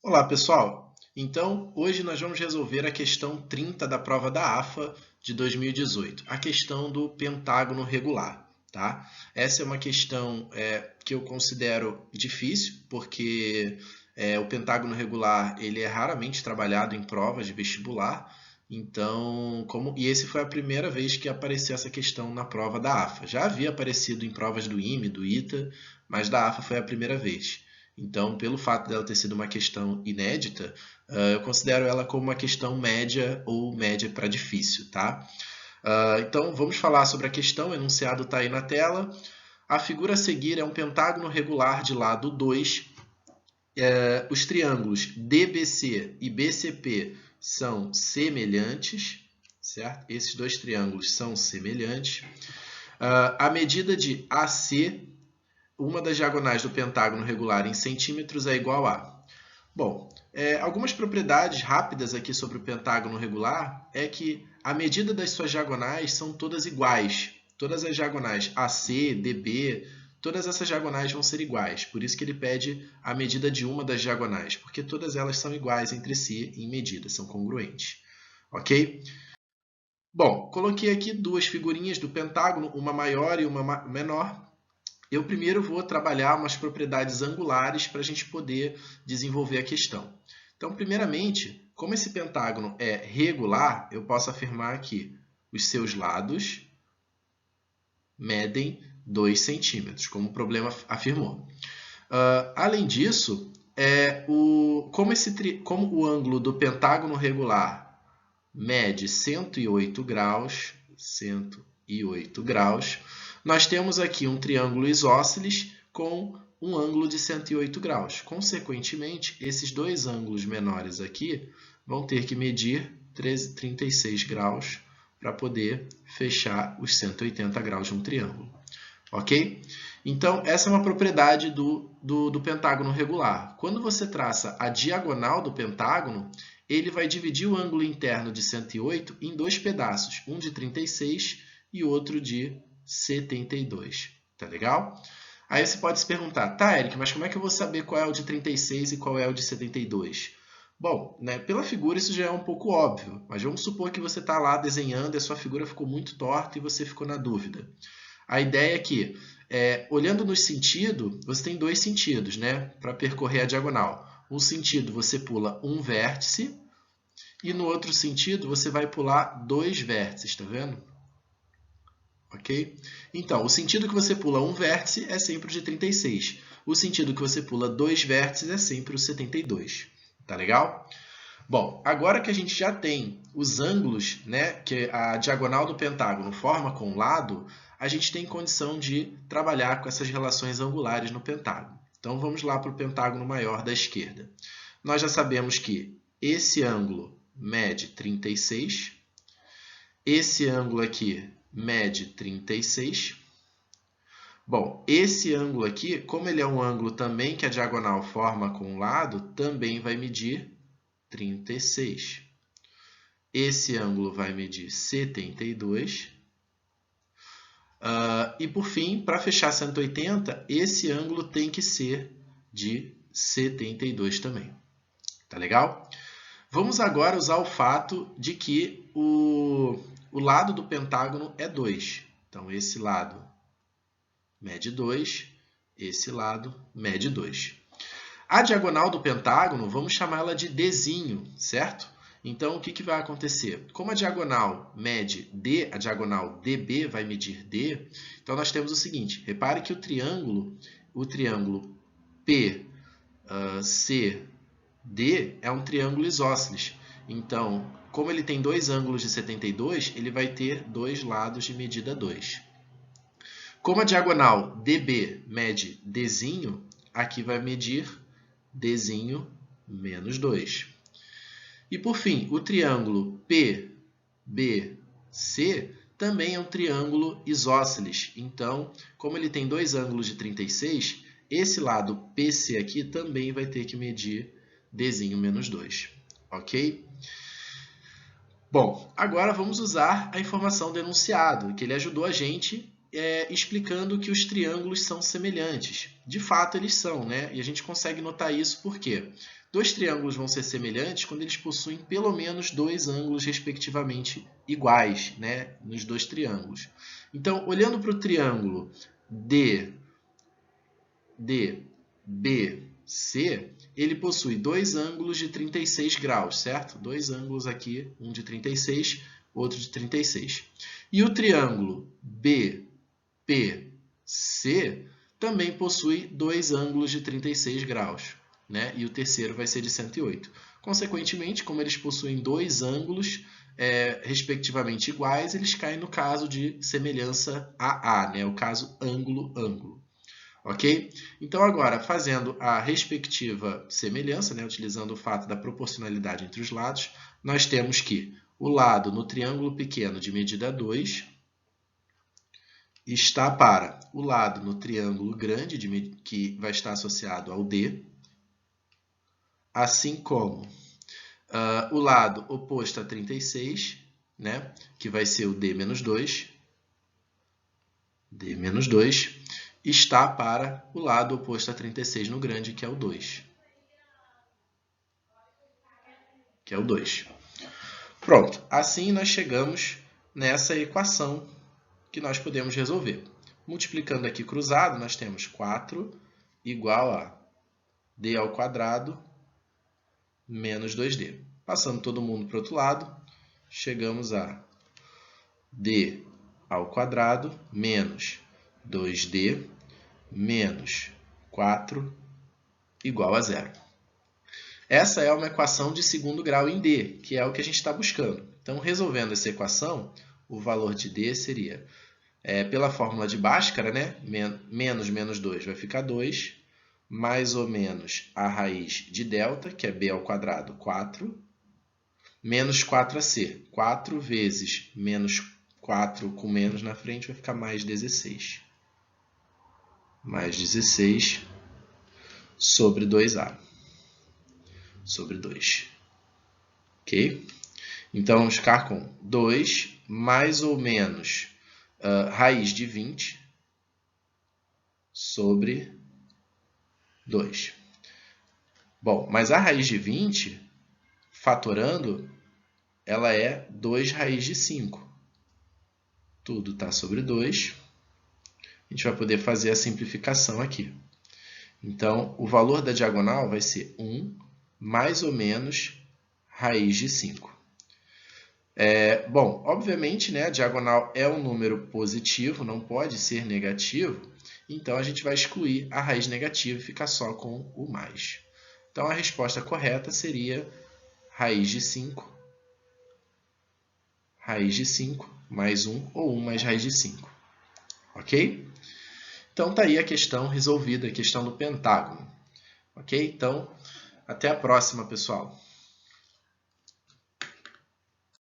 Olá, pessoal! Então, hoje nós vamos resolver a questão 30 da prova da AFA de 2018, a questão do pentágono regular, tá? Essa é uma questão que eu considero difícil, porque o pentágono regular ele é raramente trabalhado em provas de vestibular, então, e esse foi a primeira vez que apareceu essa questão na prova da AFA. Já havia aparecido em provas do IME, do ITA, mas da AFA foi a primeira vez. Então, pelo fato dela ter sido uma questão inédita, eu considero ela como uma questão média ou média para difícil, tá? Então, vamos falar sobre a questão, o enunciado está aí na tela. A figura a seguir é um pentágono regular de lado 2. Os triângulos DBC e BCP são semelhantes, certo? Esses dois triângulos são semelhantes. A medida de AC, uma das diagonais do pentágono regular em centímetros, é igual a... Bom, algumas propriedades rápidas aqui sobre o pentágono regular é que a medida das suas diagonais são todas iguais. Todas as diagonais AC, DB, todas essas diagonais vão ser iguais. Por isso que ele pede a medida de uma das diagonais, porque todas elas são iguais entre si em medida, são congruentes. Ok? Bom, coloquei aqui duas figurinhas do pentágono, uma maior e uma menor. Eu primeiro vou trabalhar umas propriedades angulares para a gente poder desenvolver a questão. Então, primeiramente, como esse pentágono é regular, eu posso afirmar que os seus lados medem 2 centímetros, como o problema afirmou. Além disso, como o ângulo do pentágono regular mede 108 graus, nós temos aqui um triângulo isósceles com um ângulo de 108 graus. Consequentemente, esses dois ângulos menores aqui vão ter que medir 36 graus para poder fechar os 180 graus de um triângulo. Ok? Então, essa é uma propriedade do pentágono regular. Quando você traça a diagonal do pentágono, ele vai dividir o ângulo interno de 108 em dois pedaços, um de 36 e outro de 72. Tá legal? Aí você pode se perguntar, tá, Eric, mas como é que eu vou saber qual é o de 36 e qual é o de 72? Bom, pela figura isso já é um pouco óbvio, mas vamos supor que você está lá desenhando e a sua figura ficou muito torta e você ficou na dúvida. A ideia é que, olhando no sentido, você tem dois sentidos, para percorrer a diagonal. Um sentido você pula um vértice e no outro sentido você vai pular dois vértices, tá vendo? Ok? Então, o sentido que você pula um vértice é sempre o de 36. O sentido que você pula dois vértices é sempre o 72. Tá legal? Bom, agora que a gente já tem os ângulos, que a diagonal do pentágono forma com o lado, a gente tem condição de trabalhar com essas relações angulares no pentágono. Então, vamos lá para o pentágono maior da esquerda. Nós já sabemos que esse ângulo mede 36, esse ângulo aqui mede 36. Bom, esse ângulo aqui, como ele é um ângulo também que a diagonal forma com o lado, também vai medir 36. Esse ângulo vai medir 72. E por fim, para fechar 180, esse ângulo tem que ser de 72 também. Tá legal? Vamos agora usar o fato de que o lado do pentágono é 2. Então, esse lado mede 2, esse lado mede 2. A diagonal do pentágono, vamos chamá-la de Dzinho, certo? Então, o que vai acontecer? Como a diagonal mede D, a diagonal DB vai medir D, então nós temos o seguinte, repare que o triângulo PCD é um triângulo isósceles. Então, como ele tem dois ângulos de 72, ele vai ter dois lados de medida 2. Como a diagonal DB mede Dzinho, aqui vai medir Dzinho menos 2. E por fim, o triângulo PBC também é um triângulo isósceles. Então, como ele tem dois ângulos de 36, esse lado PC aqui também vai ter que medir Dzinho menos 2. Ok? Bom, agora vamos usar a informação do enunciado, que ele ajudou a gente explicando que os triângulos são semelhantes. De fato, eles são, né? E a gente consegue notar isso porque dois triângulos vão ser semelhantes quando eles possuem pelo menos dois ângulos respectivamente iguais, né? Nos dois triângulos. Então, olhando para o triângulo DBC, ele possui dois ângulos de 36 graus, certo? Dois ângulos aqui, um de 36, outro de 36. E o triângulo BPC também possui dois ângulos de 36 graus, né? E o terceiro vai ser de 108. Consequentemente, como eles possuem dois ângulos respectivamente iguais, eles caem no caso de semelhança AA, né? O caso ângulo-ângulo. Ok? Então, agora, fazendo a respectiva semelhança, né? Utilizando o fato da proporcionalidade entre os lados, nós temos que o lado no triângulo pequeno de medida 2 está para o lado no triângulo grande, que vai estar associado ao D, assim como o lado oposto a 36, né, que vai ser o D-2, está para o lado oposto a 36 no grande, que é o 2. Pronto, assim nós chegamos nessa equação que nós podemos resolver. Multiplicando aqui cruzado, nós temos 4 igual a d ao quadrado menos 2d. Passando todo mundo para o outro lado, chegamos a d ao quadrado menos 2d menos 4 igual a 0. Essa é uma equação de segundo grau em D, que é o que a gente está buscando. Então, resolvendo essa equação, o valor de D seria, pela fórmula de Bhaskara, né? menos 2 vai ficar 2, mais ou menos a raiz de delta, que é b ao quadrado, 4, menos 4ac. 4 vezes menos 4 com menos na frente vai ficar mais 16. Mais 16 sobre 2a. Sobre 2. Ok? Então, vamos ficar com 2 mais ou menos raiz de 20 sobre 2. Bom, mas a raiz de 20, fatorando, ela é 2 raiz de 5. Tudo está sobre 2. A gente vai poder fazer a simplificação aqui. Então, o valor da diagonal vai ser 1 mais ou menos raiz de 5. Bom, obviamente, né, a diagonal é um número positivo, não pode ser negativo, então a gente vai excluir a raiz negativa e ficar só com o mais. Então, a resposta correta seria raiz de 5 mais 1, ou 1 mais raiz de 5. Ok? Então, está aí a questão resolvida, a questão do pentágono. Ok? Então, até a próxima, pessoal.